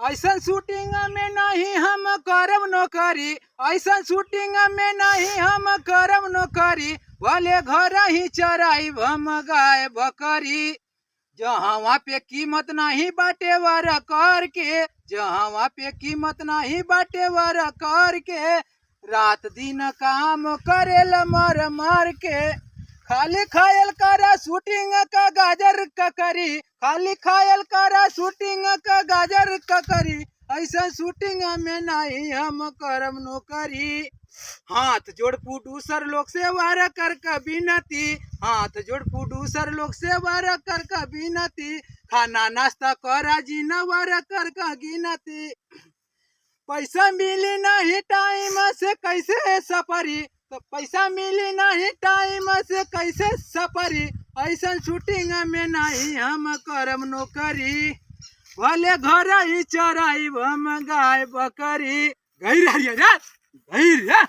ऐसा शूटिंग में नहीं हम करब नौकरी, ऐसा शूटिंग में नहीं हम करब नौकरी, भले घर ही चराइब हम गाय बकरी। जहाँ पे कीमत नहीं बाटे वर कर के, जहाँ पे कीमत नहीं बाटे वर कर के, रात दिन काम करेल मर मर के। खाली खायल करा शूटिंग का गाजर का करी, खाली खायल करा शूटिंग का गाजर का करी, ऐसा शूटिंग में नहीं हम करम नौकरी। हाथ जोड़ प्रोड्यूसर लोग से वार कर विनती, हाथ जोड़ प्रोड्यूसर लोग से वार कर विनती, खाना नाश्ता करा जी न वार कर गिनती। पैसा मिली नहीं टाइम से कैसे सफरी, तो पैसा मिली नहीं टाइम से कैसे सफरी, ऐसा शूटिंग में नहीं हम करम नौकरी, भले घर ही चराइब हम गाय बकरी। गई रहिए